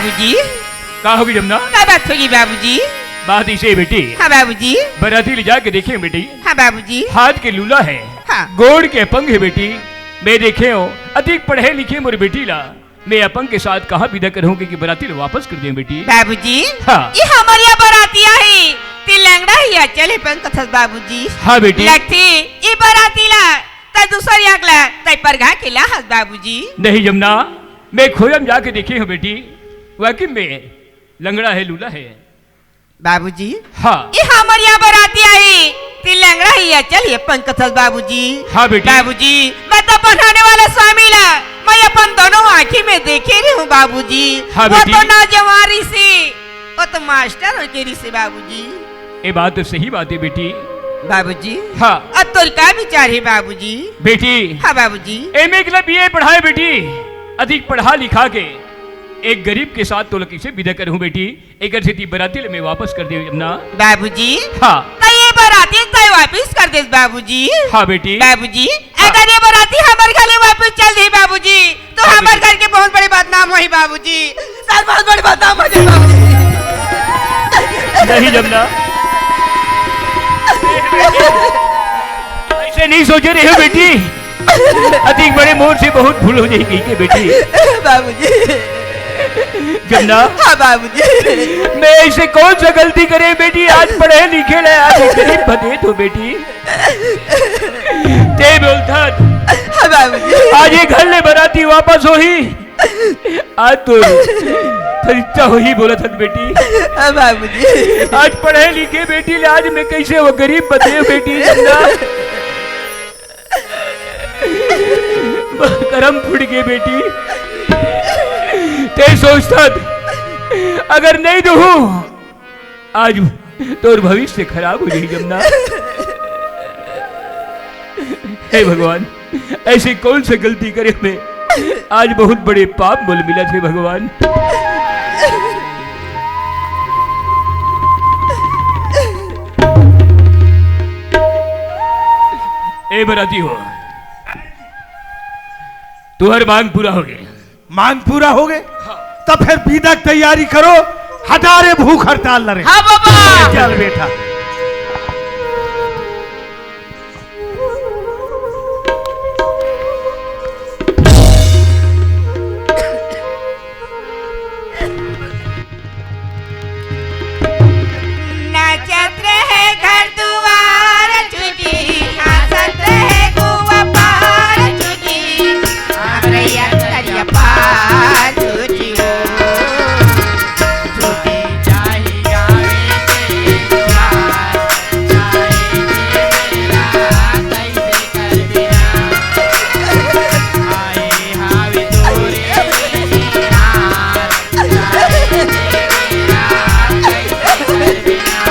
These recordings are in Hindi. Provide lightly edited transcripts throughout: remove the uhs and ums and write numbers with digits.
बाबूजी। कहा होगी जमुना? क्या बात होगी बाबूजी? बात इसे है बेटी। हाँ बाबूजी। बराती ले जाके देखे बेटी। हाँ बाबूजी। हाथ के लूला है, हाँ। गोड़ के अपंग है बेटी। मैं देखे हो अधिक पढ़े लिखे मोर बेटी ला, मैं अपंग के साथ कहाँ विदा करूँगी कि बराती वापस कर दे बेटी। बाबूजी हाँ। ये हमारी बरातिया है, ती लंगड़ा ही चले पंकज बाबूजी। हाँ बेटी। लगती ये बराती ला तय दूसरी अगला तय परघा के ला हस बाबूजी। नहीं जमुना, मैं खोजम जाके देखे हूँ बेटी, वाकई में लंगड़ा है लूला है बाबूजी। हाँ। ये हमारी बरातिया है, ती लंगड़ा ही चलिए पंकज बाबूजी। हाँ बेटी। बाबूजी मैं तो पढ़ाने वाला स्वामी ला मैं अपन दोनों आँखी में देखे रही हूँ बाबूजी। हाँ वो बेटी। तो नौजवानी से वो तो मास्टर हो के से बाबूजी। ये बात तो सही बात है बेटी। बाबूजी हाँ। अब तो क्या विचार है बाबूजी? बेटी हाँ बाबूजी। एमए के लिए बीए पढ़ाए बेटी, अधिक पढ़ा लिखा के एक गरीब के साथ तो किसे विदा करूं बेटी, एक से बराती में वापस कर दे जमुना। बाबूजी हाँ। तो ये बराती तय वापस कर दे बाबूजी। हाँ बेटी। बाबूजी अगर ये बराती हमारे घर वापस चल दी बाबूजी तो हाँ हमारे घर के बहुत बड़े बदनाम हुई बाबूजी। सर बहुत बड़े बदनाम हो जाए बाबूजी। नहीं जमुना, ऐसे नहीं सोचे रहे हो बेटी, अधिक बड़े मोर से बहुत भूल हो जाएगी के बेटी। बाबूजी। जमुना। हाँ बाबूजी। मैं ऐसे कौन सा गलती करे बेटी, आज पढ़े लिखे ले आज गरीब बने तो बेटी ते बोलता। हाँ बाबूजी। आज ये घर ले बराती वापस हो ही, आज तो फरिश्ता हो ही बोला था बेटी। हाँ बाबूजी। आज पढ़े लिखे बेटी ले आज मैं कैसे वो गरीब बने बेटी। जमुना करम फुट गए बेटी, ते सोचता अगर नहीं दूं आज तोर भविष्य खराब हो जाएगी जमुना। हे भगवान, ऐसी कौन सी गलती करे मैं, आज बहुत बड़े पाप बोल मिला थे भगवान। ए बराती हो, तुम्हारी मांग पूरा हो गया। मांग पूरा हो गए तो फिर विदा की तैयारी करो, हटारे भूख हड़ताल लड़े। हाँ बाबा। चल बेटा। नाचत रहे घर दुआर छुटी, हंसत रहे कुआं पार छुटी, हमरैया करिया पार छुटी हो। छुटी जाई आवे के दुआर, जाई मेरा कैसे कर बिना, आए हावे तोरे हार, जाई मेरा कैसे कर बिना।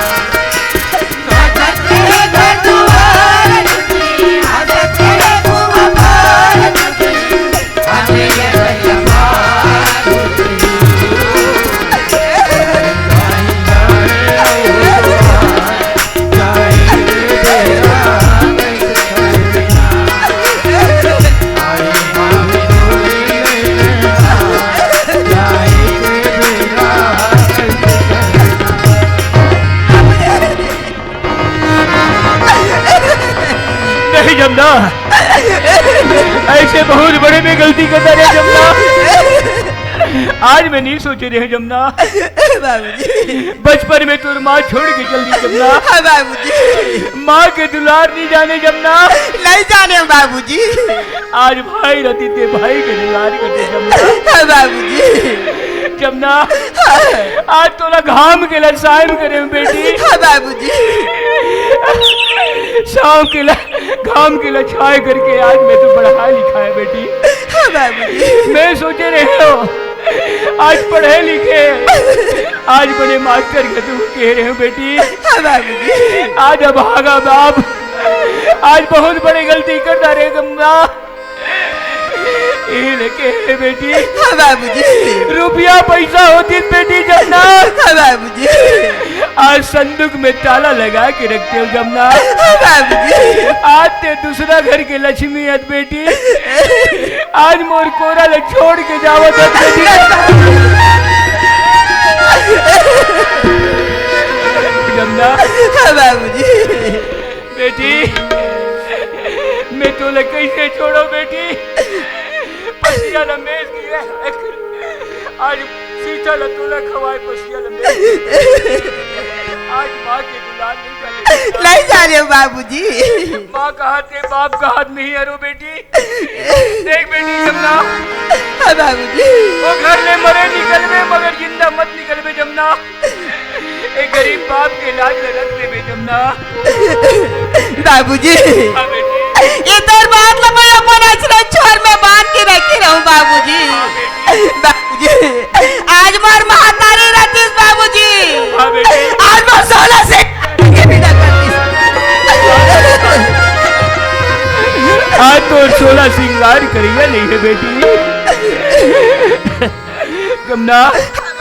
नहीं जमुना, ऐसे बहुत बड़े में गलती करता रहे जमुना। आज मैं नहीं सोचे रहे जमुना, बाबूजी। बचपन में तुर माँ छोड़ के चल दी जमुना। हाँ बाबूजी। माँ के दुलार नहीं जाने जमुना, नहीं जाने बाबूजी। आज भाई रहती थे भाई के दुलार करते जमुना। हाँ बाबूजी। जमुना आज तो ना घाम के लसाइम करे बेटी। हाँ बाबूजी। शाम के घाम के लछाए करके आज मैं तो पढ़ा लिखा है बेटी। हाँ बाबूजी। मैं सोचे रहे हो आज पढ़े लिखे, आज बड़े मास्टर के तुम कह रहे हो बेटी। हाँ बाबूजी। आज अब भागा बाप, आज बहुत बड़ी गलती करता रहे जमुना। लेके बेटी। हाँ बाबूजी। रुपया पैसा होती बेटी जमुना। हाँ बाबूजी। आज संदूक में ताला लगा के रखते हो जमुना। हाँ बाबूजी। आज ते दूसरा घर के लक्ष्मी है बेटी, आज मोर कोरा ले छोड़ के जावत है बेटी। जमुना हाँ बाबूजी। बेटी मैं तुले कैसे छोड़ो बेटी। पसिया लमेज की है आज सीता तुला खवाए पसिया लमेज। आज माँ के दुलार नहीं जा रहे हो बाबूजी। माँ का हाथ के बाप का हाथ में ही है रो बेटी। देख बेटी जमुना हाँ बाबूजी। वो घर में मरे निकल में मगर जिंदा मत निकल में जमुना। एक गरीब बाप के लाज में रख दे बे जमुना। बाबूजी हाँ बेटी। ये तो बात लो मैं अपना अचरा छोर में बांध के रखी रहूं बाबूजी। बाबूजी आज मार महातारी रहती बाबूजी। हाँ बेटी। आज मैं 16 से के विदा करती। आज तो 16 श्रृंगार करिए नहीं है बेटी। जमुना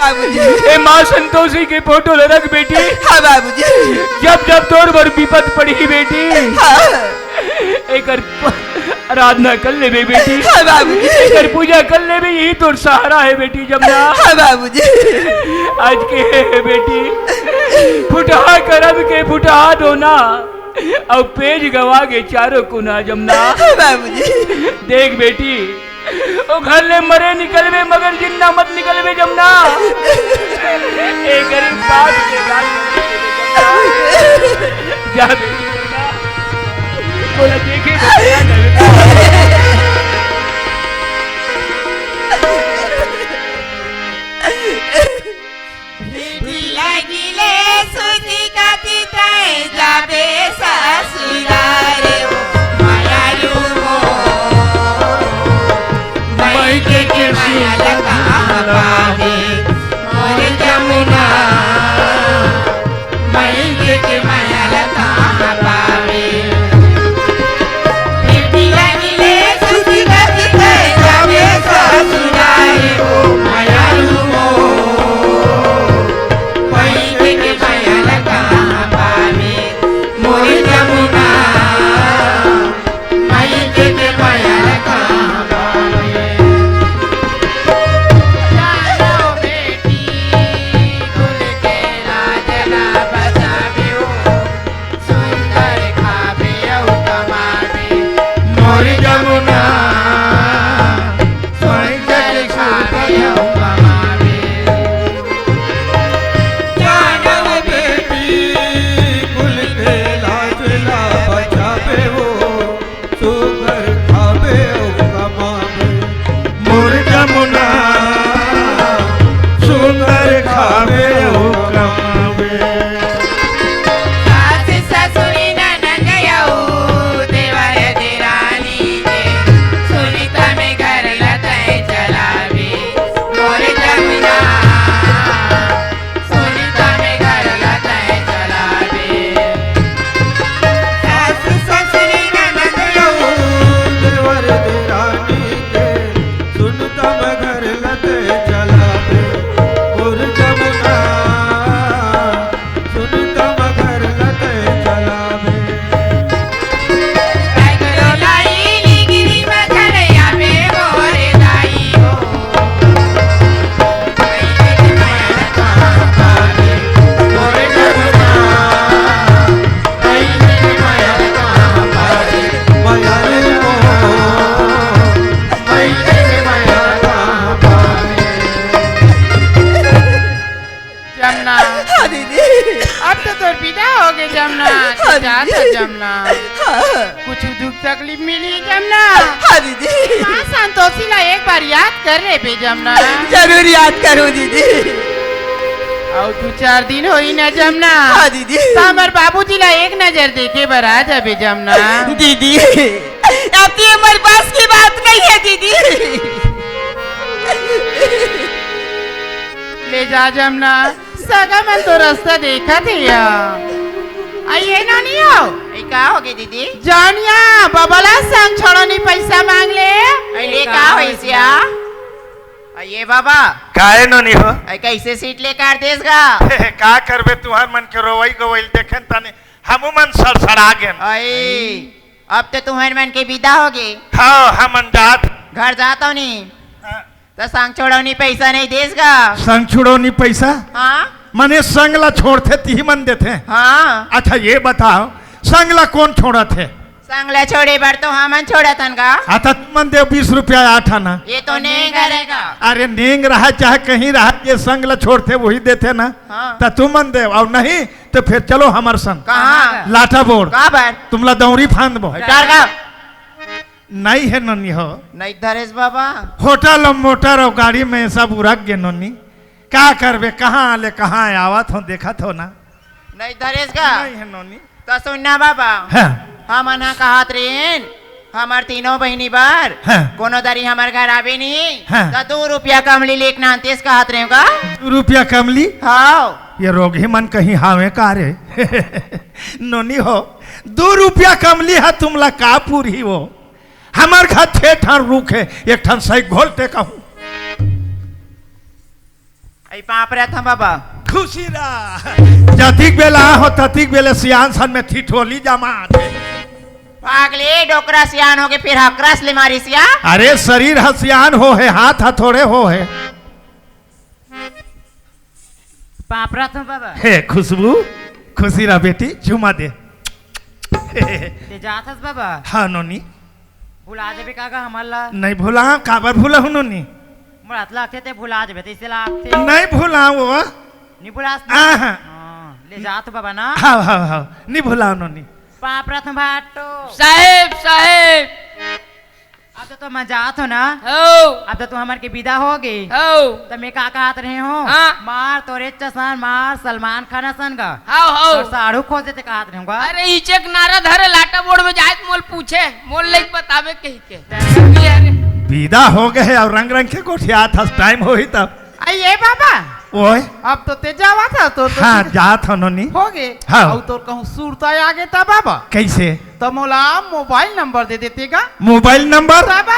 बाबूजी। ए माँ संतोषी के फोटो ले रख बेटी। हाँ बाबूजी। जब जब तोर पर विपद पड़ी बेटी हाँ एक आराधना कर ले बेटी। हाँ बाबूजी। एक पूजा कर ले बे यही तो सहारा है बेटी जमुना। हाँ बाबूजी। आज के है बेटी फुटहा करब के फुटहा दोना और पेज गवा के चारों कुना जमुना। हाँ बाबूजी। देख बेटी ओ घर ले मरे निकलवे मगर जिंदा मत निकलवे जमुना। एक गरीब बाप के लाल जा बेटी जमुना। बोला देखे লাগিলে সুজি কাটিতাই যাবে শাশুড়ারে ও মায়ারু মাইকে কে মায়া পাবে মোর যমুনা মাইকে কে মায়া পাবে লাগিলে সুজি কাটিতাই যাবে শাশুড়ারে ও মায়ারু जमुना कुछ दुख तकलीफ मिली जमुना। हाँ दीदी। माँ संतोषी ला एक बार याद कर रहे बे जमुना। जरूर याद करो दीदी। और 2-4 दिन होई ना जमुना। हाँ दीदी। तो हमार बाबूजी ला एक नजर देखे बर आ जाबे जमुना। दीदी अब ये हमारे पास की बात नहीं है दीदी। ले जा जमुना सगा मन तो रास्ता देखा थे या आइए ना नहीं हो का हो गई दीदी? जानिया बबला संग छोड़नी पैसा मांग ले अरे का होइसिया? ये बाबा काहे नो नहीं हो कैसे सीट लेकर देसगा का करबे तुहार मन के रोवई गोवल देखन तने हमू मन सड़सड़ा गेन। अई अब तो तुम्हारे मन के विदा हो गए। हाँ हमन जात घर जाता नहीं तो सांग छोड़वनी पैसा नहीं देस का संग छुड़ोनी पैसा हाँ मने संगला छोड़ते ती मन देते। हाँ अच्छा ये बताओ संगला कौन छोड़ा थे? सांगला छोड़े बार तो हमन छोड़ा तन का आता मन दे 20 रुपया आठ आना। ये तो नहीं करेगा। अरे नींग रहा चाहे कहीं रहा ये संगला छोड़ते वही देते ना। हाँ। तो तुम मन दे और नहीं तो फिर चलो हमार संग कहाँ लाठा बोर्ड कहाँ पर तुमला दौरी फांद बो कार का नहीं है नन्नी हो नहीं धरेस बाबा होटल और मोटर और गाड़ी में सब उड़क गे नन्नी क्या करबे कहाँ आले कहाँ आवत हो देखा हो ना नहीं धरेस का नहीं है नन्नी तो सुनना बाबा हाँ हम ना कहा ट्रेन हमार तीनों बहनी बार हाँ। कोनो दरी हमार घर आवे नहीं हाँ। तो 2 रुपया कमली लेकना तेज कहा रहे का 2 रुपया कमली हाँ ये रोगी मन कहीं हावे का रे नोनी हो 2 रुपया कमली है तुमला का पूरी हो हमार घर 6 ठान रुख है एक ठान सही घोलते कहूँ आई पाप रहा था बाबा खुशी रहा जतिक बेला हो ततिक बेले सियान सन में ठिठोली जमा थे पागले डोकरा सियान हो के फिर हकरस ले मारी सिया अरे शरीर हसियान हो है हाथ हथोड़े हो है पापरा था बाबा हे खुशबू खुशी रहा बेटी चुमा दे ते जाथस बाबा हाँ नोनी भुला जाबे काका हमारा नहीं भूला काबर भूला हूँ नोनी मुरात लागते ते भुला जाबे ते इसे लागते नहीं भूला वो नहीं भुलास आहा। हाँ, ले जात बाबा ना हाँ हाँ हाँ नहीं भूला नोनी पापरा था भाटो साहेब साहेब अब तो मैं जात हो ना हो अब तो तू हमारे के विदा हो गई हो तो मैं का कहत रहे हो हाँ। मार तोरे चसान मार सलमान खान सन का हाउ और हाउ साड़ू खोज देते कहत रहे होगा अरे इचे एक नारा धरे लाटा बोर्ड में जाए मोल पूछे मोल लेके बतावे कही के अरे विदा हो गए और रंग रंग के गोठिया था टाइम हो ही तब ये बाबा ओए अब तो ते जावा था तो हाँ जात हो नोनी हो गए हाँ। और तो कहूँ सुरता आगे था बाबा कैसे तो मोला मोबाइल नंबर दे देते का मोबाइल नंबर बाबा।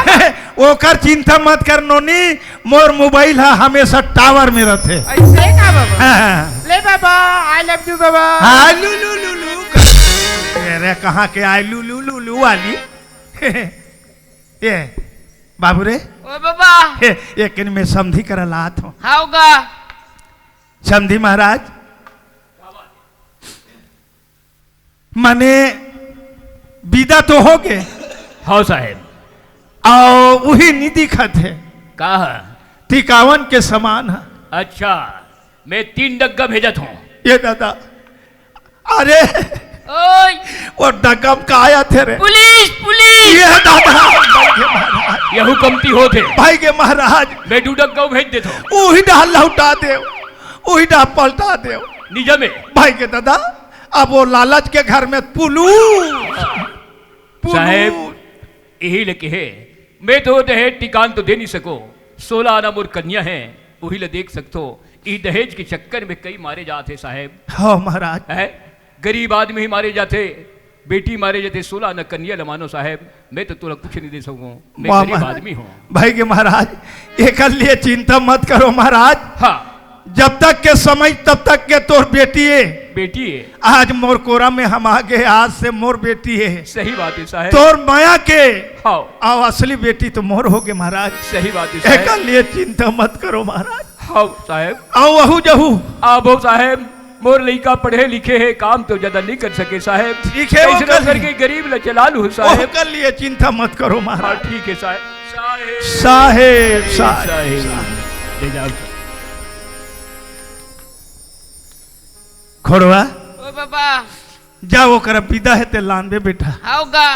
ओकर चिंता मत कर नोनी मोर मोबाइल है हमेशा टावर में रहते ऐसे का बाबा हाँ ले बाबा आई लव यू बाबा हाँ, लू लू लू लू अरे कहाँ के आए लू लू लू लू वाली ये बाबू रे ओ बाबा एक में समझी कर लात हो हाउगा समझी महाराज माने विदा तो हो गए हाँ साहेब और वही नहीं दिखत है कहा टिकावन के समान है अच्छा मैं 3 डग्गा भेजत हूँ ये दादा अरे ओय वो डगम का आया थे रे पुलिस पुलिस ये दादा भाई के महाराज यहू कमती होते भाई के महाराज मैं 2 डग्गा भेज देता हूँ वही डाल लौटा दे वही डाल पलटा दे निजा में भाई के दादा अब वो लालच के घर में पुलू साहेब यही लेके है मैं तो दहेज टिकान तो दे नहीं सको 16 आना मोर कन्या है वही ले देख सकते हो ई दहेज के चक्कर में कई मारे जाते साहेब हाँ महाराज है गरीब आदमी ही मारे जाते बेटी मारे जाते 16 आना कन्या लमानो साहेब मैं तो तुला कुछ नहीं दे सकूं मैं वाह गरीब महाराज। आदमी हूँ भाई के महाराज एक लिए चिंता मत करो महाराज हाँ जब तक के समय तब तक के तोर बेटी है बेटी है आज मोर कोरा में हम आ गए आज से मोर बेटी है सही बात है साहेब तोर माया के हाँ आओ असली बेटी तो मोर हो गए महाराज सही बात है एक साहेब लिए चिंता मत करो महाराज हाँ साहेब आओ वहू जहू आबो साहेब मोर लड़का पढ़े लिखे है काम तो ज्यादा नहीं कर सके साहेब ठीक है, वो कैसे कर करके गरीब ल चला लू वो साहेब कर लिए चिंता मत करो हाँ महाराज ठीक है साहेब साहेब साहेब साहेब ले जाओ खोड़वा ओ बाबा जाओ कर विदा है ते लानबे बेटा हाउगा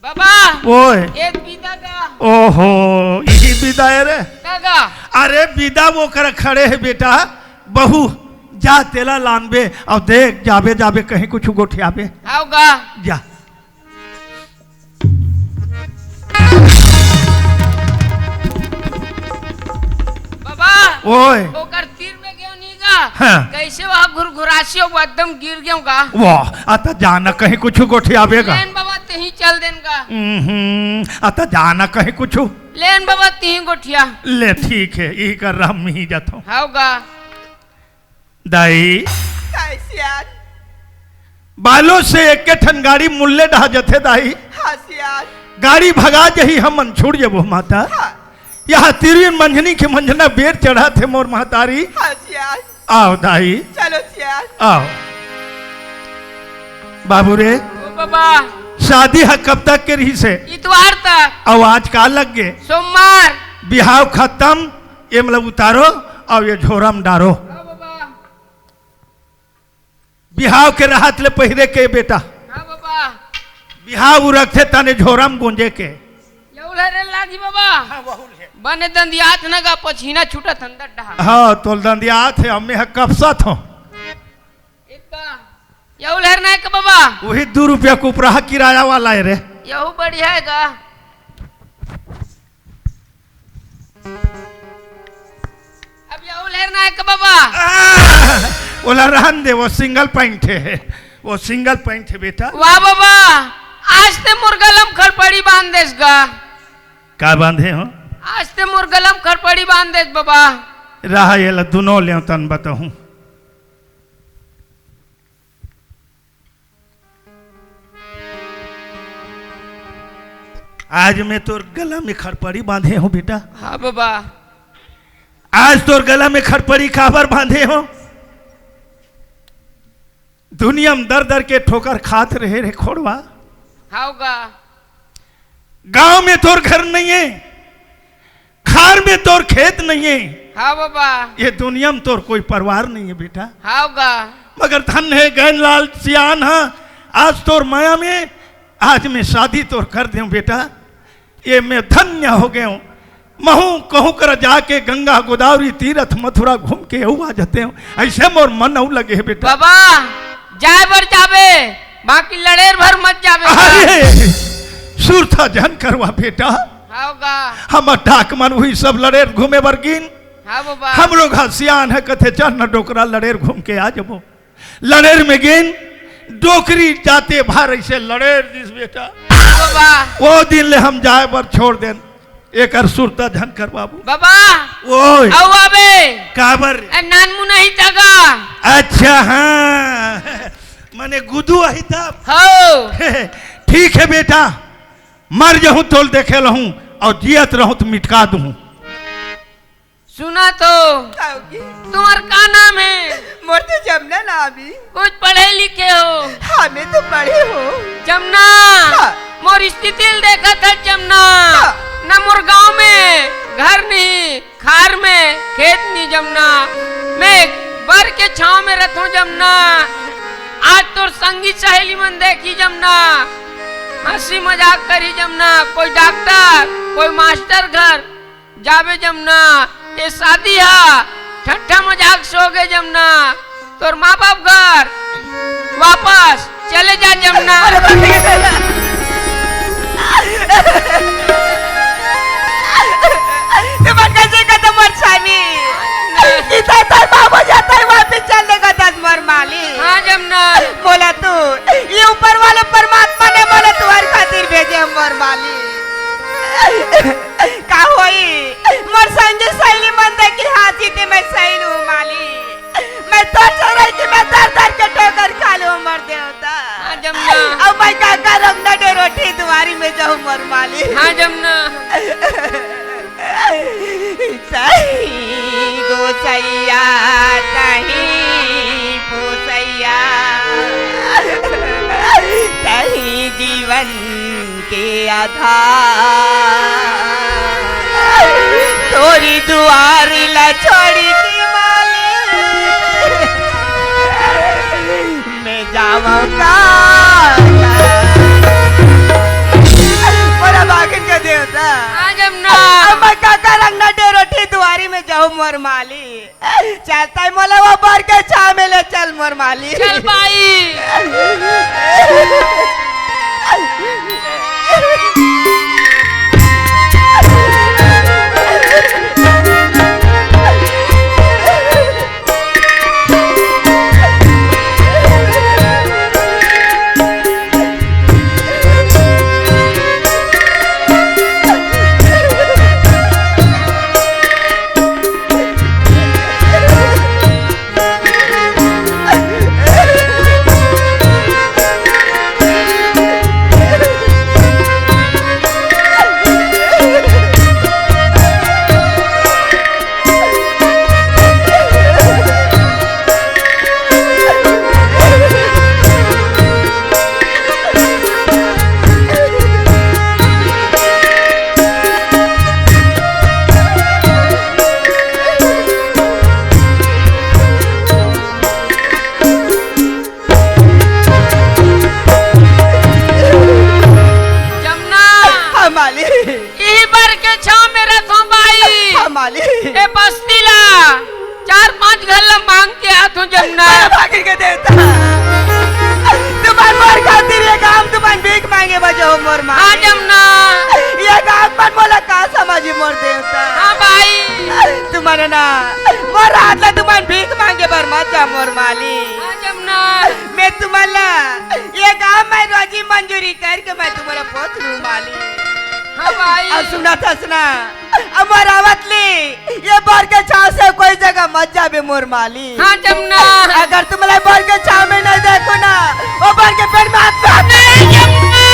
बाबा ओए एक विदा का ओहो यही विदा है रे काका अरे विदा वो कर खड़े है बेटा बहू जा तेला लानबे और देख जाबे जाबे कहीं कुछ गोठियाबे हाउगा जा बाबा ओए ओकर तीर में क्यों नहीं गा हाँ। कैसे वहाँ घुरघुरासियों वो एकदम गिर गयो का वाह अता जाना कहीं कुछ गोठियाबेगा लेन बाबा तही चल देन का अता जाना कहीं कुछ लेन बाबा तही गोठिया ले ठीक है यही कर रहा मैं ही जाता हूँ हाउगा दाई बालों से एक के ठन गाड़ी मुल्ले ढहा जथे दाई हाँ सियार गाड़ी भगा जही हम मन छूट जबो माता हाँ यहाँ तिरवी मंझनी के मंझना बेर चढ़ा थे मोर महतारी हाँ सियार आओ दाई चलो सियार आओ बाबू रे ओ बाबा शादी है कब तक के रही से इतवार तक आवाज का लग गे सोमवार बिहाव खत्म ये मतलब उतारो और ये झोरम डारो हाँ बाबा बिहाव के राहत ले पहिरे के बेटा हाँ बाबा बिहाव रखे तने झोरम गुंजे के यौला रे लागी बाबा बने दंदियात नगा पछीना छूटत अंदर डहा हाँ तो दंदिया थे हमें है कपसा थो इतना यौला रे का बाबा वही 2 रुपया को उपरा किराया वाला है रे यहू बढ़िया है गा अब यौला रे का बाबा बोला रहन दे वो सिंगल पॉइंट है वो सिंगल पॉइंट है बेटा वाह बाबा आज ते मुर्गलम खड़पड़ी बांध देस गा का बांधे हो आज ते मुर्गलम खड़पड़ी बांध देस बाबा रहा ये ला दोनों ले तन बताऊं आज मैं तोर गला में खड़पड़ी बांधे हूँ बेटा हाँ बाबा आज तोर गला में खड़पड़ी काबर बांधे हो दुनिया में दर दर के ठोकर खात रहे रे खोड़वा हाउगा गांव में तोर घर नहीं है खार में तोर खेत नहीं है हाँ बाबा ये दुनिया में तोर कोई परिवार नहीं है बेटा हाउगा मगर धन है गैन लाल सियान है आज तोर माया में आज मैं शादी तोर कर दूं बेटा ये मैं धन्य हो गया हूँ महू कहूँ कर जाके गंगा गोदावरी तीरथ मथुरा घूम के आ जाते हूँ ऐसे मोर मन औ लगे है बेटा बाबा जाए बर जावे बाकी लड़ेर भर मत जावे अरे सुरथा जन करवा बेटा हाउगा हम डाक मन हुई सब लड़ेर घूमे बरगिन हाँ बाबा हम लोग सियान है कथे चल न डोकरा लड़ेर घूम के आ जबो लड़ेर में गिन डोकरी जाते भार ऐसे लड़ेर जिस बेटा बाबा वो दिन ले हम जाए बर छोड़ देन एक सुरता धन कर बाबू बाबा ओए आओ आबे काबर नान मुना ही तगा अच्छा हाँ मने गुदू आई तब हो ठीक है बेटा मर जाऊं तो देखे रहूं और जियत रहूं तो मिटका दूं सुना तो आओगी तुम्हार का नाम है मोर तो जमना ना अभी कुछ पढ़े लिखे हो हमें तो पढ़े हो जमना हाँ। मोर स्थिति देखा था जमना हाँ। न मोर गांव में घर नहीं खार में खेत नहीं जमना मैं बर के छाव में रहता हूँ जमना आज तो संगी सहेली मन देखी जमना हंसी मजाक करी जमना कोई डॉक्टर कोई मास्टर घर जावे जमना ये शादी है ठट्ठा मजाक सो गए जमना तोर माँ बाप घर वापस चले जा जमना कैसे का तो मरसानी इधर तो बाबू जाता है वहाँ पे चलने का 10 मर माली हाँ जमना बोला तू ये ऊपर वाले परमात्मा ने बोला तुम्हारे खातिर भेजे हम मर माली का होई मर संगे सहेली मन दे की हाथी ते मैं सहेली हूँ माली मैं तो चोरा की मैं दर के ठोकर खा लूँ मर देवता हाँ जमना अब मैं काका रंगना डे रोटी तुम्हारी में जाऊँ मर माली हाँ जमना सही गोसैया सही भूसैया सही जीवन के आधार तोरी दुआर ला छोड़ी की माली मैं जाऊंगा बड़ा बागिन का देवता हाँ जमना मैं काका रंगना डे रोटी दुआरी में जाऊं मोर माली चलता है मोला वो बर के छा में ले चल मोर माली चल भाई रथों जमुना मैं भागी के देवता तुम्हारे मोर खातिर ये काम तुम्हारे भीख मांगे बजो मोर माँ हाँ जमुना ये काम पर बोला का समझी मोर देवता हाँ भाई तुम्हारे ना मोर हाथ ला तुम्हारे भीख मांगे बर मत जा मोर माली हाँ जमुना मैं तुम्हारा ये काम मैं रोजी मंजूरी करके मैं तुम्हारा पोत लूं माली हाँ भाई अब सुना था सुना अमर आवतली ये बार के छाव से कोई जगह मत जाबे मोर माली हाँ जमुना अगर तुम्हारे बार के छाव में नहीं देखो ना वो बार के पेड़ में हाथ पे नहीं जमुना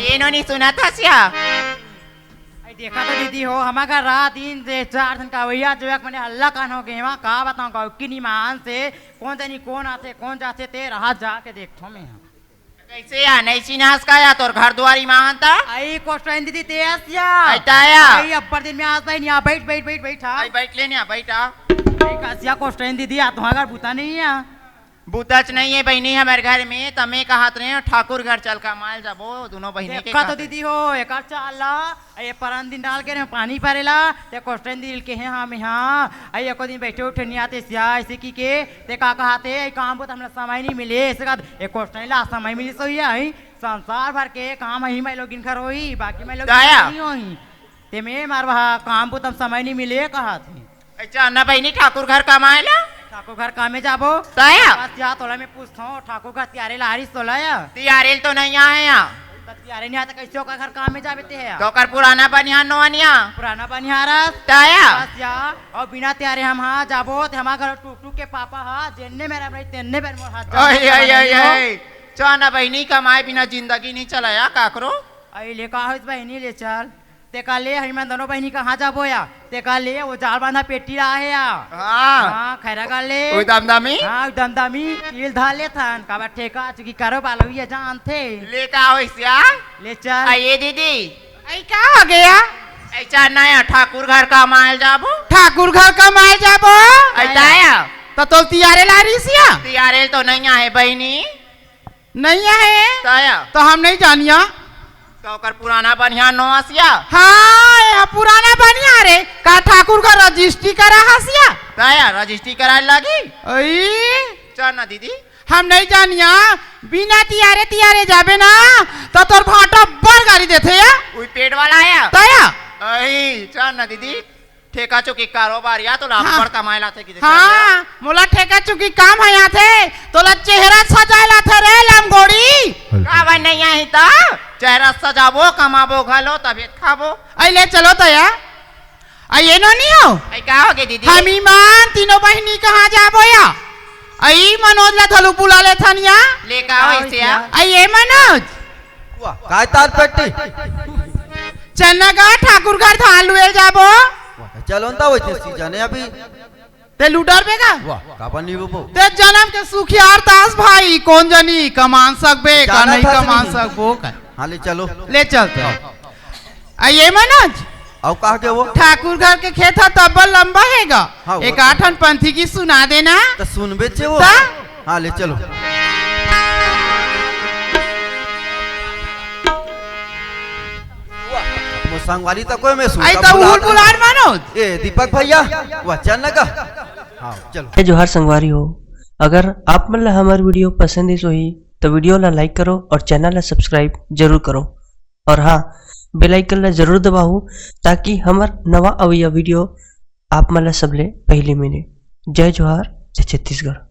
ये नहीं सुना था सिया अरे देखा तो दीदी हो हमारा रात 3 से 4 दिन का भैया जो मैंने हल्ला कान हो गए वहाँ कहा बताऊँ का किन्हीं मान से कौन जानी कौन आते कौन जाते ते रहा जाके देखो मैं कैसे या नहीं सिनास का या तोर घर द्वारी मानता आई कोस्टाइन दीदी ते आसिया आया आई अब्बर दिन में आज भाई यहाँ बैठ बैठ बैठ बैठा आई बैठ लेने आ बैठा आसिया कोस्टाइन दीदी आ तुम्हारा घर बूता नहीं है बूतच नहीं है बहनी हमारे घर में तमे कहत रहे ठाकुर घर चल का माल जाबो दोनों बहनी के देखा तो दीदी हो एक चाला ये परन दिन डाल के पानी परेला ते कोस्टन दिल के हैं हम यहाँ आई एको दिन बैठे उठे नहीं आते सिया ऐसे की के ते का कहते काम को हमरा समय नहीं मिले ऐसे का एक कोस्टन ला समय मिली सो है संसार भर के काम ही मैं लोग इनकर होई बाकी मैं लोग नहीं होई ते में मारवा काम को तम समय नहीं मिले कहा थे अच्छा ना बहनी ठाकुर घर कमाएला ठाकुर घर काम में जाबो ताया बस या तोला में पूछता हूँ ठाकुर घर त्यारे लारिस तोला या तियारेल तो नहीं आए यहाँ त्यारे नहीं आता कैसे का घर काम में जाबे ते है तो कर पुराना बनियान नोनिया पुराना बनिहारस ताया बस या और बिना त्यारे हम हाँ जाबो ते हमारा घर टूक टूक के पापा हाँ जेन्ने मेरा भाई तेन्ने बेर मोर हाथ ओए ओए ओए ओए चाना बहनी कमाए बिना जिंदगी नहीं चलाया काकरो आई ले का होइस बहनी ले चल ते का ले हमें दोनों बहनी कहाँ जाबो या ते का ले वो जाल बांधा पेटी रहा है या हाँ हाँ खैरा का ले ओए दमदमी हाँ दमदमी कील धा ले थन का ठेका चुकी करो बालो ये जान थे ले का हो सिया ले चल आइए दीदी आई क्या हो गया ऐसा नया ठाकुर घर का माल जाबो ठाकुर घर का माल जाबो ऐसा तो तियारे लारी सिया तियारे तो नहीं है बहनी नहीं है ताया तो हम नहीं जानिया तो कर पुराना बनिया नो हसिया हाँ पुराना बनिया रे का ठाकुर का रजिस्ट्री करा हसिया ताया रजिस्ट्री कराए लगी चल ना दीदी हम नहीं जानिया बिना तियारे तियारे जाबे ना तो तोर भाटा बर गाड़ी देथे या कोई पेट वाला आया ताया चल ना दीदी ठेका चुकी कारोबार या तो लाभ पर कमाएला थे कि हाँ मोला ठेका चुकी काम है यहाँ थे तोला चेहरा सजाएला थे रे लमगोड़ी कावा नहीं आई ता चेहरा सजाबो कमाबो घलो तबियत खाबो आई ले चलो तो या आई नो नहीं हो आई का हो गए दीदी हम ईमान तीनों बहनी कहाँ जाबो या आई मनोज ला थलू बुला ले थनिया ले का हो इसे या आई ये मनोज वाह काय तात पेटी चन्ना का ठाकुर घर धालुए जाबो चलो ता होते सी जाने अभी ते लूडर बेगा वाह कापन नहीं वो ते जन्म के सुखियार दास भाई कौन जनी कमान सकबे का नहीं कमान सकबो का हाँ ले चलो ले चलते आइए मनोज अब कहा के वो ठाकुर घर के खेत तब्बल लंबा हैगा हाँ, वो एक तो- आठन पंथी की सुना देना तो सुन बेचे वो ता? हाँ ले चलो वो संगवारी तक कोई मैं सुन आई तो उहुल बुलान मनोज ए दीपक भैया वो चल का हाँ चलो जोहार संगवारी हो अगर आप मन ला हमार वीडियो पसंद है ही तो वीडियो ला लाइक करो और चैनल ला सब्सक्राइब जरूर करो और हाँ बेल आइकन ला जरूर दबाओ ताकि हमार नवा अवैया वीडियो आप मला सबले पहली मिले। जय जोहार, जय छत्तीसगढ़।